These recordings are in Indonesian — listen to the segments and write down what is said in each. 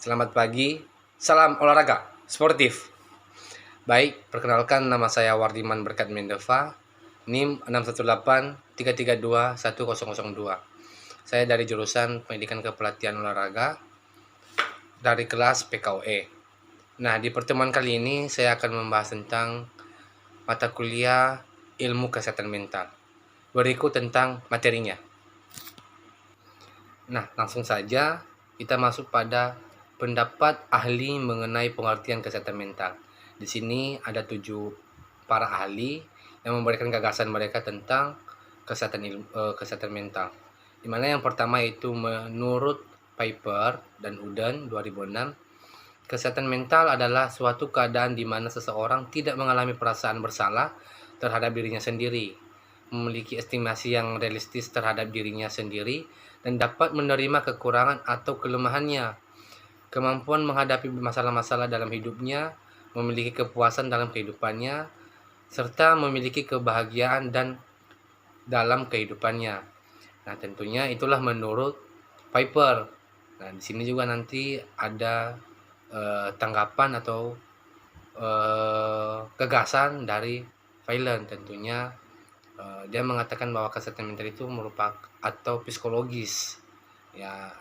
Selamat pagi, salam olahraga sportif. Baik, perkenalkan nama saya Wardiman Berkat Mendeva, NIM 61833210002. Saya dari jurusan Pendidikan Kepelatihan Olahraga dari kelas PKOE. Nah, di pertemuan kali ini saya akan membahas tentang mata kuliah Ilmu Kesehatan Mental. Berikut tentang materinya. Nah, langsung saja kita masuk pada pendapat ahli mengenai pengertian kesehatan mental. Di sini ada 7 para ahli yang memberikan gagasan mereka tentang kesehatan mental. Di mana yang pertama itu menurut Piper dan Uden 2006, kesehatan mental adalah suatu keadaan di mana seseorang tidak mengalami perasaan bersalah terhadap dirinya sendiri, memiliki estimasi yang realistis terhadap dirinya sendiri, dan dapat menerima kekurangan atau kelemahannya, kemampuan menghadapi masalah-masalah dalam hidupnya, memiliki kepuasan dalam kehidupannya, serta memiliki kebahagiaan dan dalam kehidupannya. Nah, tentunya itulah menurut Piper. Nah, di sini juga nanti ada tanggapan atau gagasan dari Valen. Tentunya dia mengatakan bahwa kesehatan mental itu merupakan atau psikologis, ya,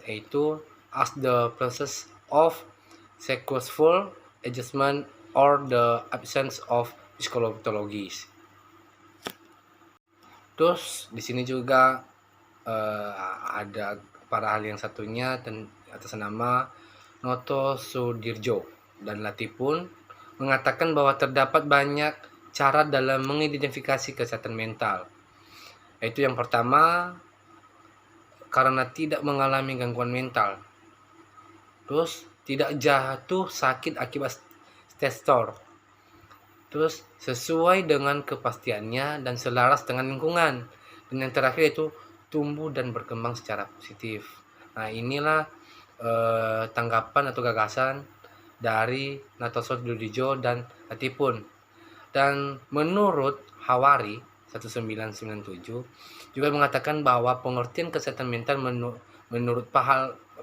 yaitu as the process of successful adjustment or the absence of psikologies. Terus di sini juga ada para ahli yang satunya atas nama Noto Sudirjo dan Latipun mengatakan bahwa terdapat banyak cara dalam mengidentifikasi kesehatan mental. Yaitu yang pertama, karena tidak mengalami gangguan mental. Terus tidak jatuh sakit akibat stresor. Terus sesuai dengan kepastiannya dan selaras dengan lingkungan. Dan yang terakhir itu tumbuh dan berkembang secara positif. Nah, inilah tanggapan atau gagasan dari Natoso Dudijo dan Latipun. Dan menurut Hawari 1997 juga mengatakan bahwa pengertian kesehatan mental menurut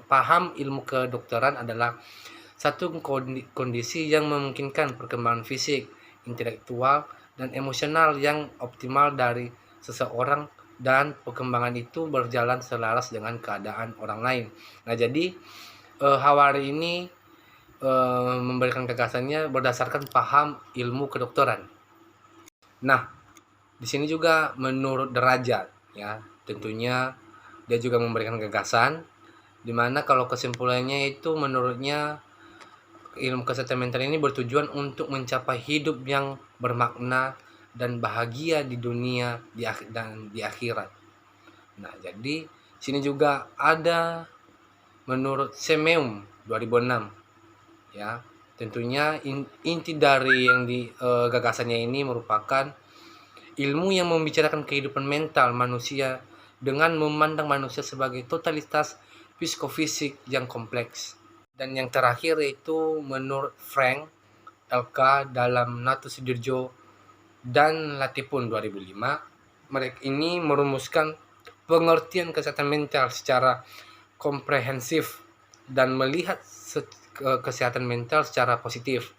paham ilmu kedokteran adalah satu kondisi yang memungkinkan perkembangan fisik, intelektual, dan emosional yang optimal dari seseorang, dan perkembangan itu berjalan selaras dengan keadaan orang lain. Nah, jadi Hawari ini memberikan gagasannya berdasarkan paham ilmu kedokteran. Nah, di sini juga menurut Derajat, ya, tentunya dia juga memberikan gagasan, dimana kalau kesimpulannya itu menurutnya ilmu kesehatan mental ini bertujuan untuk mencapai hidup yang bermakna dan bahagia di dunia dan di akhirat. Nah, jadi sini juga ada menurut Semeum 2006, ya, tentunya inti dari yang gagasannya ini merupakan ilmu yang membicarakan kehidupan mental manusia dengan memandang manusia sebagai totalitas psikofisik yang kompleks. Dan yang terakhir itu menurut Frank LK dalam Nato Sudirjo dan Latipun 2005, mereka ini merumuskan pengertian kesehatan mental secara komprehensif dan melihat kesehatan mental secara positif.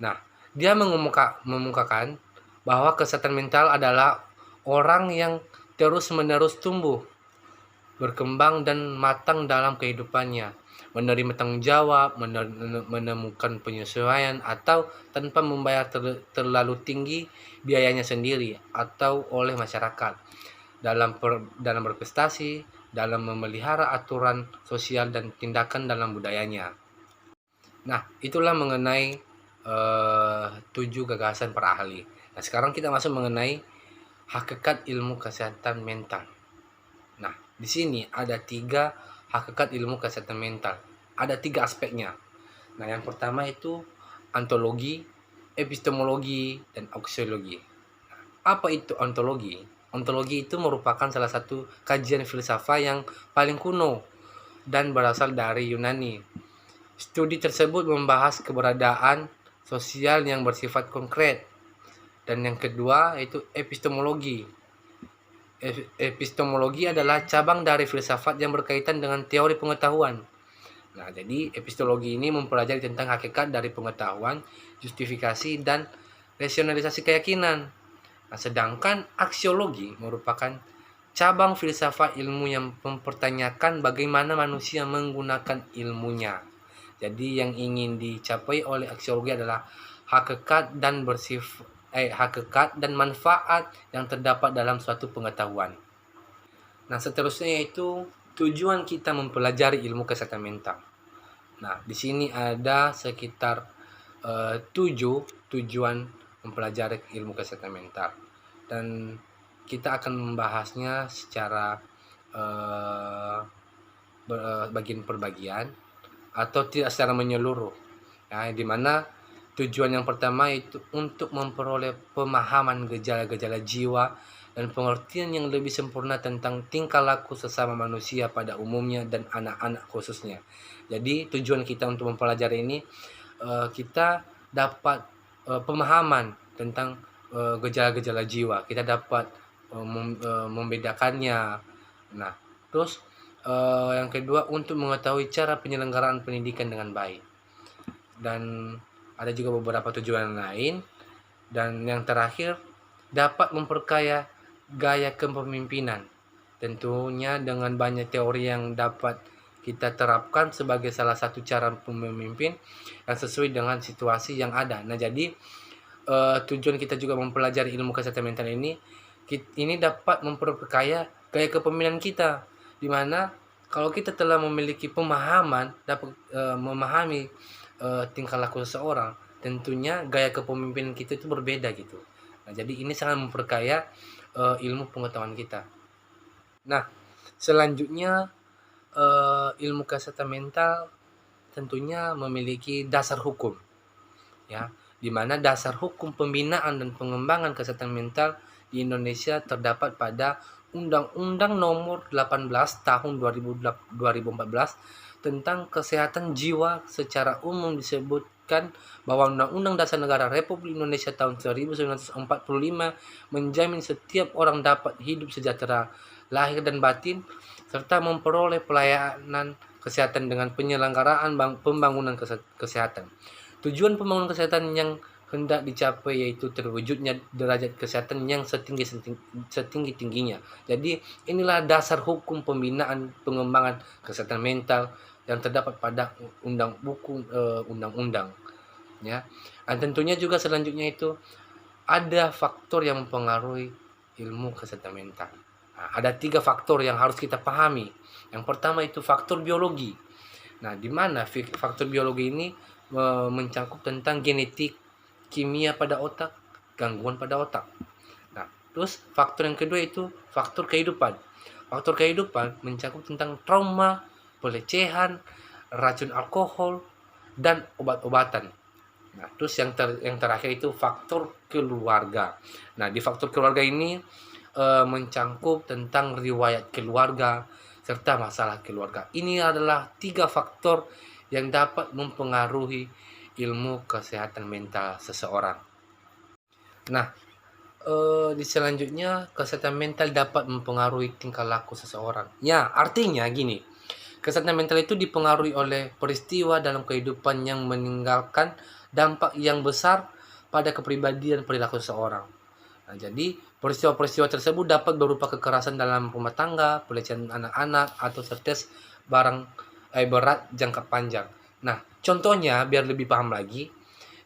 Nah, dia mengemukakan bahwa kesehatan mental adalah orang yang terus-menerus tumbuh, berkembang dan matang dalam kehidupannya, menerima tanggung jawab, menemukan penyesuaian, atau tanpa membayar terlalu tinggi biayanya sendiri atau oleh masyarakat, dalam berprestasi, dalam memelihara aturan sosial dan tindakan dalam budayanya. Nah, itulah mengenai 7 gagasan para ahli. Nah, sekarang kita masuk mengenai hakikat ilmu kesehatan mental. Nah, di sini ada 3 hakikat ilmu kesehatan mental. Ada 3 aspeknya. Nah, yang pertama itu ontologi, epistemologi, dan aksiologi. Apa itu ontologi? Ontologi itu merupakan salah satu kajian filsafat yang paling kuno dan berasal dari Yunani. Studi tersebut membahas keberadaan sosial yang bersifat konkret. Dan yang kedua itu epistemologi. Epistemologi adalah cabang dari filsafat yang berkaitan dengan teori pengetahuan. Nah, jadi epistemologi ini mempelajari tentang hakikat dari pengetahuan, justifikasi, dan rasionalisasi keyakinan. Nah, sedangkan aksiologi merupakan cabang filsafat ilmu yang mempertanyakan bagaimana manusia menggunakan ilmunya. Jadi yang ingin dicapai oleh aksiologi adalah hakikat dan manfaat yang terdapat dalam suatu pengetahuan. Nah, seterusnya yaitu tujuan kita mempelajari ilmu kesehatan mental. Nah, di sini ada sekitar 7 tujuan mempelajari ilmu kesehatan mental. Dan kita akan membahasnya secara bagian per bagian atau tidak secara menyeluruh. Nah, di mana tujuan yang pertama itu untuk memperoleh pemahaman gejala-gejala jiwa dan pengertian yang lebih sempurna tentang tingkah laku sesama manusia pada umumnya dan anak-anak khususnya. Jadi tujuan kita untuk mempelajari ini kita dapat pemahaman tentang gejala-gejala jiwa. Kita dapat membedakannya. Nah, terus yang kedua untuk mengetahui cara penyelenggaraan pendidikan dengan baik. Dan ada juga beberapa tujuan lain. Dan yang terakhir dapat memperkaya gaya kepemimpinan. Tentunya dengan banyak teori yang dapat kita terapkan sebagai salah satu cara memimpin yang sesuai dengan situasi yang ada. Nah, jadi tujuan kita juga mempelajari ilmu kesehatan mental ini dapat memperkaya gaya kepemimpinan kita, di mana kalau kita telah memiliki pemahaman, dapat memahami tingkah laku seseorang, tentunya gaya kepemimpinan kita itu berbeda gitu. Nah, jadi ini sangat memperkaya ilmu pengetahuan kita. Nah, selanjutnya ilmu kesehatan mental tentunya memiliki dasar hukum, ya, di mana dasar hukum pembinaan dan pengembangan kesehatan mental di Indonesia terdapat pada Undang-Undang Nomor 18 Tahun 2014 tentang kesehatan jiwa. Secara umum disebutkan bahwa Undang-Undang Dasar Negara Republik Indonesia tahun 1945 menjamin setiap orang dapat hidup sejahtera lahir dan batin serta memperoleh pelayanan kesehatan dengan penyelenggaraan pembangunan kesehatan. Tujuan pembangunan kesehatan yang hendak dicapai yaitu terwujudnya derajat kesehatan yang setinggi-tingginya. Jadi inilah dasar hukum pembinaan pengembangan kesehatan mental yang terdapat pada undang-undang, ya. Dan tentunya juga selanjutnya itu ada faktor yang mempengaruhi ilmu kesehatan mental. Nah, ada 3 faktor yang harus kita pahami. Yang pertama itu faktor biologi. Nah, di mana faktor biologi ini mencakup tentang genetik, kimia pada otak, gangguan pada otak. Nah, terus faktor yang kedua itu faktor kehidupan. Faktor kehidupan mencakup tentang trauma, pelecehan, racun alkohol, dan obat-obatan. Nah, terus yang terakhir itu faktor keluarga. Nah, di faktor keluarga ini mencakup tentang riwayat keluarga serta masalah keluarga. Ini adalah 3 faktor yang dapat mempengaruhi ilmu kesehatan mental seseorang. Nah, di selanjutnya kesehatan mental dapat mempengaruhi tingkah laku seseorang. Ya, artinya gini. Kesehatan mental itu dipengaruhi oleh peristiwa dalam kehidupan yang meninggalkan dampak yang besar pada kepribadian perilaku seseorang. Nah, jadi peristiwa-peristiwa tersebut dapat berupa kekerasan dalam rumah tangga, pelecehan anak-anak, atau stres berat jangka panjang. Nah, contohnya biar lebih paham lagi,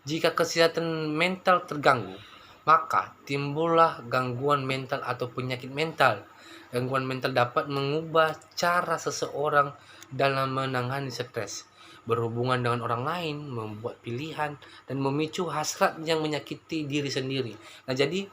jika kesehatan mental terganggu, maka timbullah gangguan mental atau penyakit mental. Gangguan mental dapat mengubah cara seseorang dalam menangani stres, berhubungan dengan orang lain, membuat pilihan, dan memicu hasrat yang menyakiti diri sendiri. Nah, jadi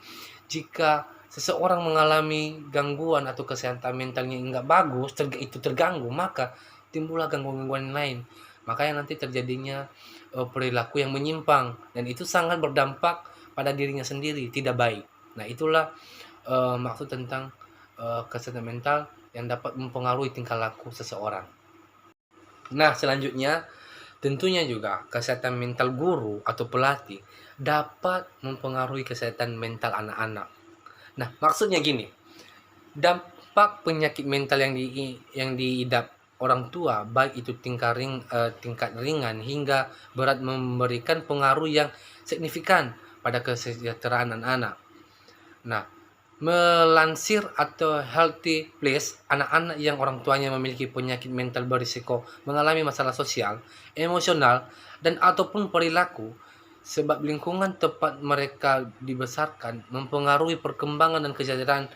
jika seseorang mengalami gangguan atau kesehatan mentalnya enggak bagus, itu terganggu, maka timbullah gangguan-gangguan lain. Makanya nanti terjadinya perilaku yang menyimpang, dan itu sangat berdampak pada dirinya sendiri, tidak baik. Nah, itulah maksud tentang kesehatan mental yang dapat mempengaruhi tingkah laku seseorang. Nah, selanjutnya tentunya juga kesehatan mental guru atau pelatih dapat mempengaruhi kesehatan mental anak-anak. Nah, maksudnya gini, dampak penyakit mental yang diidap orang tua, baik itu tingkat ringan hingga berat, memberikan pengaruh yang signifikan pada kesejahteraan anak-anak. Nah, melansir atau Healthy Place, anak-anak yang orang tuanya memiliki penyakit mental berisiko mengalami masalah sosial, emosional, dan ataupun perilaku sebab lingkungan tempat mereka dibesarkan mempengaruhi perkembangan dan kesejahteraan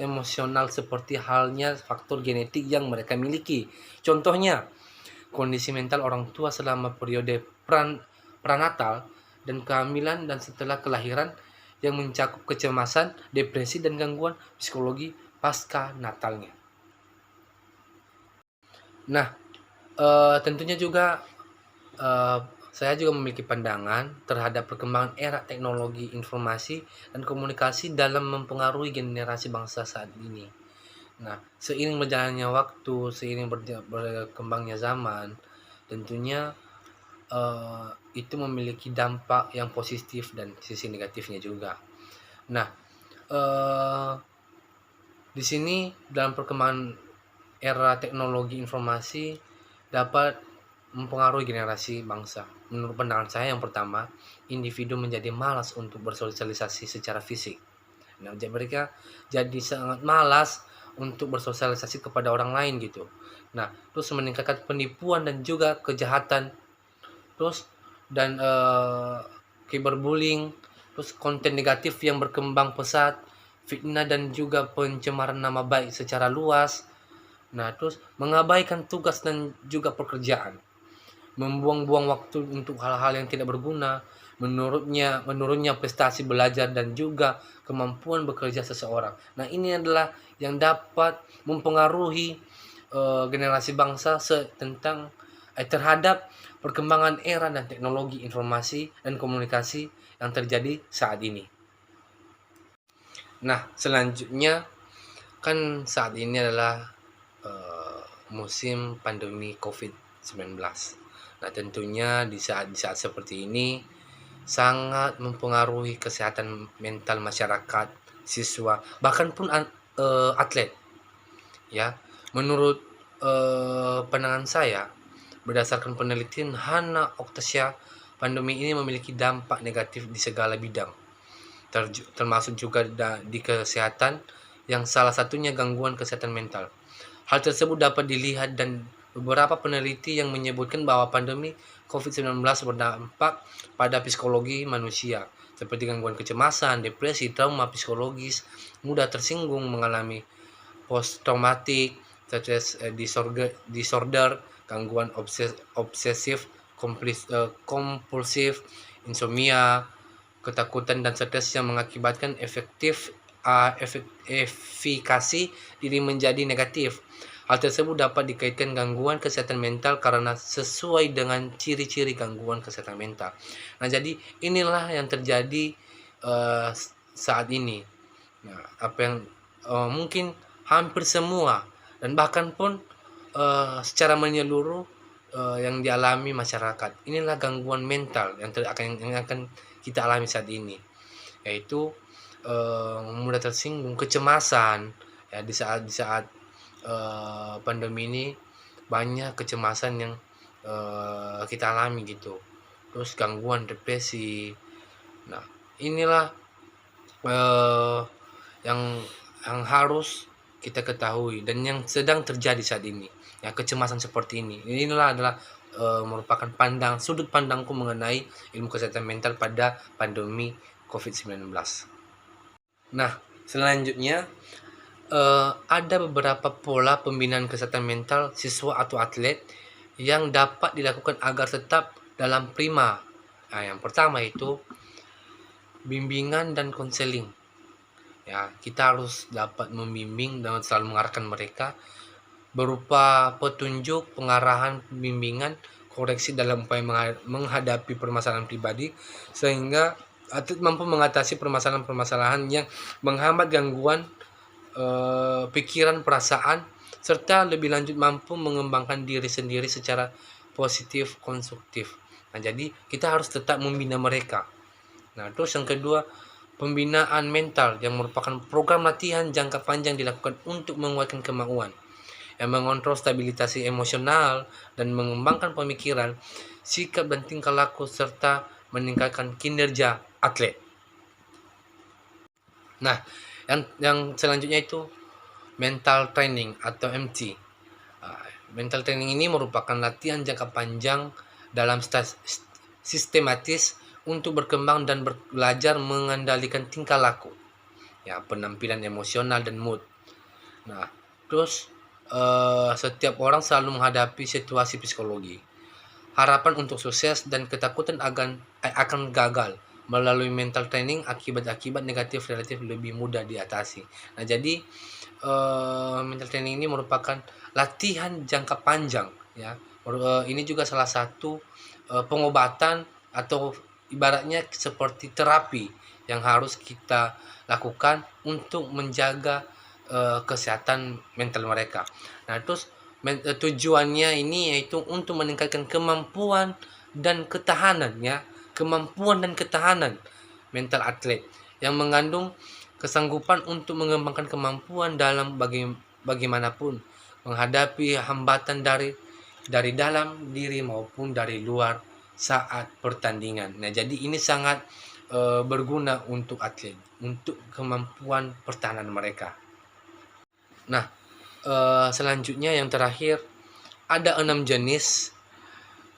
emosional seperti halnya faktor genetik yang mereka miliki. Contohnya, kondisi mental orang tua selama periode pranatal dan kehamilan dan setelah kelahiran yang mencakup kecemasan, depresi, dan gangguan psikologi pasca natalnya. Nah, tentunya juga saya juga memiliki pandangan terhadap perkembangan era teknologi informasi dan komunikasi dalam mempengaruhi generasi bangsa saat ini. Nah, seiring berjalannya waktu, seiring berkembangnya zaman, tentunya itu memiliki dampak yang positif dan sisi negatifnya juga. Nah, di sini dalam perkembangan era teknologi informasi dapat mempengaruhi generasi bangsa. Menurut pandangan saya, yang pertama, individu menjadi malas untuk bersosialisasi secara fisik. Nah, mereka jadi sangat malas untuk bersosialisasi kepada orang lain gitu. Nah, terus meningkatkan penipuan dan juga kejahatan, terus dan cyberbullying, terus konten negatif yang berkembang pesat, fitnah dan juga pencemaran nama baik secara luas. Nah, terus mengabaikan tugas dan juga pekerjaan, membuang-buang waktu untuk hal-hal yang tidak berguna, menurunnya prestasi belajar dan juga kemampuan bekerja seseorang. Nah, ini adalah yang dapat mempengaruhi generasi bangsa terhadap perkembangan era dan teknologi informasi dan komunikasi yang terjadi saat ini. Nah, selanjutnya kan saat ini adalah musim pandemi COVID-19. Nah, tentunya di saat seperti ini sangat mempengaruhi kesehatan mental masyarakat, siswa, bahkan pun atlet. Ya, menurut pandangan saya, berdasarkan penelitian Hana Oktasya, pandemi ini memiliki dampak negatif di segala bidang, termasuk juga di kesehatan, yang salah satunya gangguan kesehatan mental. Hal tersebut dapat dilihat dan beberapa peneliti yang menyebutkan bahwa pandemi COVID-19 berdampak pada psikologi manusia, seperti gangguan kecemasan, depresi, trauma psikologis, mudah tersinggung, mengalami post-traumatic stress disorder, gangguan obsesif kompulsif, insomnia, ketakutan dan stres yang mengakibatkan efikasi diri menjadi negatif. Hal tersebut dapat dikaitkan gangguan kesehatan mental karena sesuai dengan ciri-ciri gangguan kesehatan mental. Nah, jadi inilah yang terjadi saat ini. Nah, apa yang mungkin hampir semua dan bahkan pun secara menyeluruh yang dialami masyarakat. Inilah gangguan mental yang akan kita alami saat ini, yaitu mudah tersinggung, kecemasan. Ya, di saat pandemi ini banyak kecemasan yang kita alami gitu. Terus gangguan depresi. Nah, inilah yang harus kita ketahui dan yang sedang terjadi saat ini. Ya, kecemasan seperti ini. Inilah adalah merupakan sudut pandangku mengenai ilmu kesehatan mental pada pandemi COVID-19. Nah, selanjutnya ada beberapa pola pembinaan kesehatan mental siswa atau atlet yang dapat dilakukan agar tetap dalam prima. Nah, yang pertama itu bimbingan dan konseling. Ya, kita harus dapat membimbing dan selalu mengarahkan mereka berupa petunjuk, pengarahan, bimbingan, koreksi dalam upaya menghadapi permasalahan pribadi, sehingga atlet mampu mengatasi permasalahan-permasalahan yang menghambat gangguan pikiran, perasaan, serta lebih lanjut mampu mengembangkan diri sendiri secara positif, konstruktif. Nah, jadi kita harus tetap membina mereka. Nah, terus yang kedua, pembinaan mental yang merupakan program latihan jangka panjang dilakukan untuk menguatkan kemauan, yang mengontrol stabilitas emosional dan mengembangkan pemikiran, sikap dan tingkah laku serta meningkatkan kinerja atlet. Nah, yang selanjutnya itu mental training atau MT. Mental training ini merupakan latihan jangka panjang dalam sistematis untuk berkembang dan belajar mengendalikan tingkah laku, ya, penampilan emosional dan mood. Nah, terus setiap orang selalu menghadapi situasi psikologi, harapan untuk sukses dan ketakutan akan gagal. Melalui mental training, akibat-akibat negatif relatif lebih mudah diatasi. Nah, jadi mental training ini merupakan latihan jangka panjang, ya. Ini juga salah satu pengobatan atau ibaratnya seperti terapi yang harus kita lakukan untuk menjaga kesehatan mental mereka. Nah, terus tujuannya ini yaitu untuk meningkatkan kemampuan dan ketahanan, ya, kemampuan dan ketahanan mental atlet yang mengandung kesanggupan untuk mengembangkan kemampuan dalam bagaimanapun menghadapi hambatan dari dalam diri maupun dari luar saat pertandingan. Nah, jadi ini sangat berguna untuk atlet, untuk kemampuan pertahanan mereka. Nah, selanjutnya yang terakhir, ada 6 jenis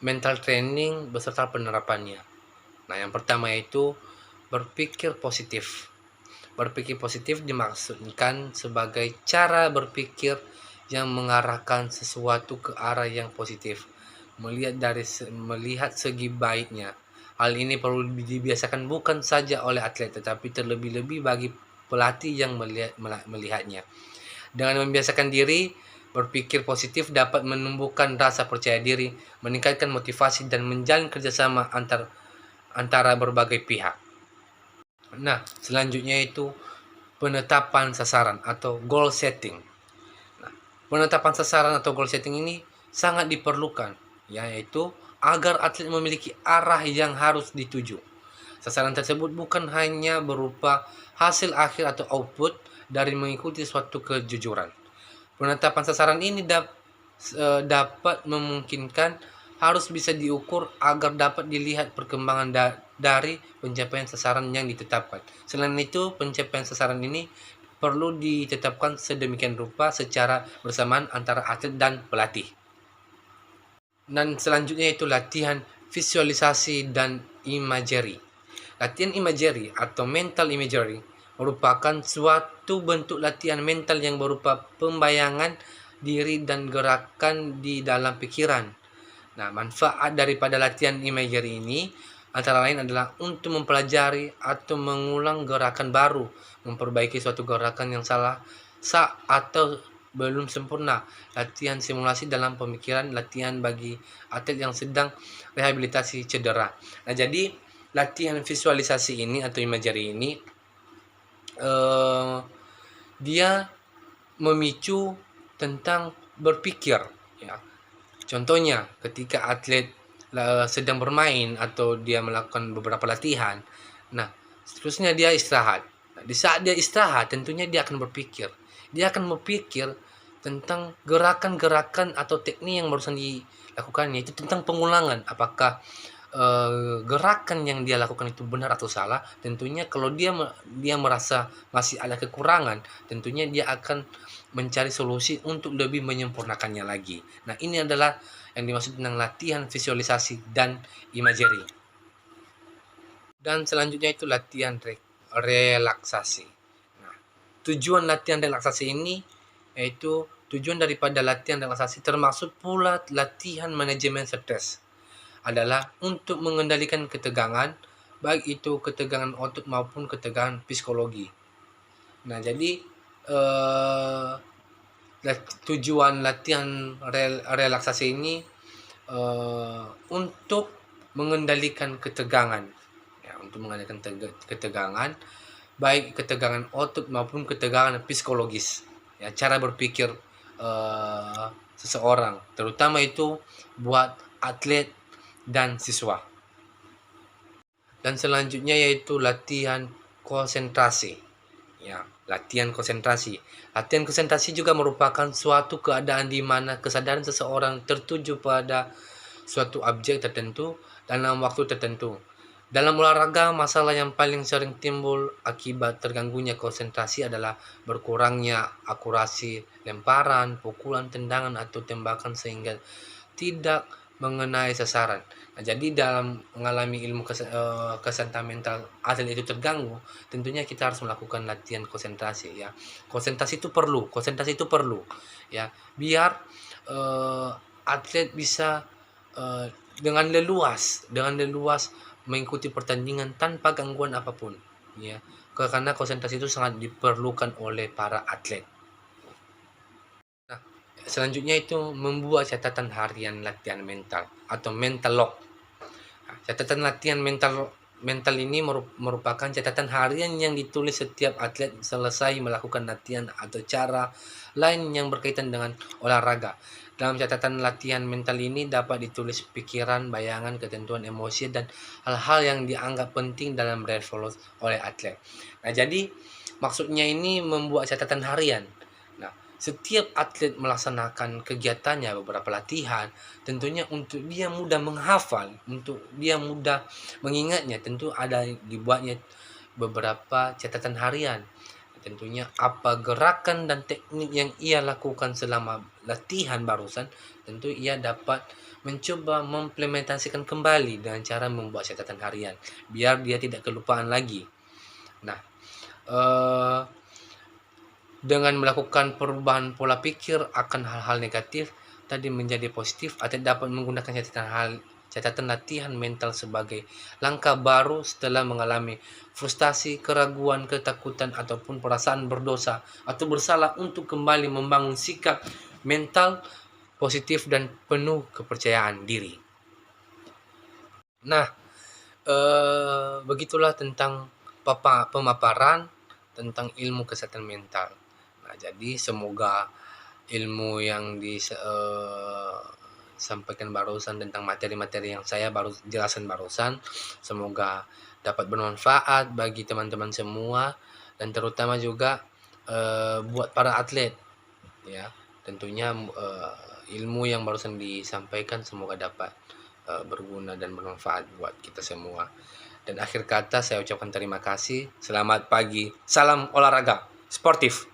mental training beserta penerapannya. Nah, yang pertama yaitu berpikir positif. Berpikir positif dimaksudkan sebagai cara berpikir yang mengarahkan sesuatu ke arah yang positif, melihat segi baiknya. Hal ini perlu dibiasakan bukan saja oleh atlet, tetapi terlebih-lebih bagi pelatih yang melihatnya. Dengan membiasakan diri berpikir positif dapat menumbuhkan rasa percaya diri, meningkatkan motivasi, dan menjalin kerjasama antara berbagai pihak. Nah, selanjutnya itu penetapan sasaran atau goal setting. Nah, penetapan sasaran atau goal setting ini sangat diperlukan, yaitu agar atlet memiliki arah yang harus dituju. Sasaran tersebut bukan hanya berupa hasil akhir atau output dari mengikuti suatu kejujuran. Penetapan sasaran ini dapat memungkinkan harus bisa diukur agar dapat dilihat perkembangan dari pencapaian sasaran yang ditetapkan. Selain itu, pencapaian sasaran ini perlu ditetapkan sedemikian rupa secara bersamaan antara atlet dan pelatih. Dan selanjutnya itu latihan visualisasi dan imagery. Latihan imagery atau mental imagery merupakan suatu bentuk latihan mental yang berupa pembayangan diri dan gerakan di dalam pikiran. Nah, manfaat daripada latihan imagery ini antara lain adalah untuk mempelajari atau mengulang gerakan baru, memperbaiki suatu gerakan yang salah atau belum sempurna. Latihan simulasi dalam pemikiran, latihan bagi atlet yang sedang rehabilitasi cedera. Nah, jadi latihan visualisasi ini atau imagery ini dia memicu tentang berpikir, ya. Contohnya ketika atlet sedang bermain atau dia melakukan beberapa latihan, nah seterusnya dia istirahat. Nah, di saat dia istirahat tentunya dia akan berpikir tentang gerakan-gerakan atau teknik yang barusan dilakukannya, itu tentang pengulangan, apakah gerakan yang dia lakukan itu benar atau salah. Tentunya kalau dia merasa masih ada kekurangan, tentunya dia akan mencari solusi untuk lebih menyempurnakannya lagi. Nah, ini adalah yang dimaksud dengan latihan visualisasi dan imagery. Dan selanjutnya itu latihan relaksasi. Nah, tujuan latihan relaksasi ini yaitu tujuan daripada latihan relaksasi termasuk pula latihan manajemen stres adalah untuk mengendalikan ketegangan, baik itu ketegangan otot maupun ketegangan psikologi. Nah, jadi tujuan latihan relaksasi ini untuk mengendalikan ketegangan, ya, untuk mengendalikan ketegangan, baik ketegangan otot maupun ketegangan psikologis, ya, cara berpikir seseorang, terutama itu buat atlet dan siswa. Dan selanjutnya yaitu latihan konsentrasi, ya. latihan konsentrasi. Latihan konsentrasi juga merupakan suatu keadaan di mana kesadaran seseorang tertuju pada suatu objek tertentu dalam waktu tertentu. Dalam olahraga, masalah yang paling sering timbul akibat terganggunya konsentrasi adalah berkurangnya akurasi lemparan, pukulan, tendangan, atau tembakan sehingga tidak mengenai sasaran. Nah, jadi dalam mengalami kesehatan mental atlet itu terganggu, tentunya kita harus melakukan latihan konsentrasi ya. Konsentrasi itu perlu ya, biar atlet bisa dengan leluas mengikuti pertandingan tanpa gangguan apapun ya. Karena konsentrasi itu sangat diperlukan oleh para atlet. Nah, selanjutnya itu membuat catatan harian latihan mental atau mental log. Nah, catatan latihan mental ini merupakan catatan harian yang ditulis setiap atlet selesai melakukan latihan atau cara lain yang berkaitan dengan olahraga. Dalam catatan latihan mental ini dapat ditulis pikiran, bayangan, ketentuan emosi, dan hal-hal yang dianggap penting dalam evaluasi oleh atlet. Nah, jadi maksudnya ini membuat catatan harian. Nah, setiap atlet melaksanakan kegiatannya beberapa latihan, tentunya untuk dia mudah menghafal, untuk dia mudah mengingatnya, tentu ada dibuatnya beberapa catatan harian. Tentunya apa gerakan dan teknik yang ia lakukan selama latihan barusan, tentu ia dapat mencoba mengimplementasikan kembali dengan cara membuat catatan harian biar dia tidak kelupaan lagi. Nah, dengan melakukan perubahan pola pikir akan hal-hal negatif tadi menjadi positif, atlet dapat menggunakan catatan latihan mental sebagai langkah baru setelah mengalami frustasi, keraguan, ketakutan, ataupun perasaan berdosa atau bersalah untuk kembali membangun sikap mental positif dan penuh kepercayaan diri. Nah, begitulah tentang pemaparan tentang ilmu kesehatan mental. Nah, jadi semoga ilmu yang disampaikan barusan tentang materi-materi yang saya baru jelaskan barusan, semoga dapat bermanfaat bagi teman-teman semua dan terutama juga buat para atlet ya. Tentunya ilmu yang barusan disampaikan semoga dapat berguna dan bermanfaat buat kita semua. Dan akhir kata saya ucapkan terima kasih. Selamat pagi. Salam olahraga sportif.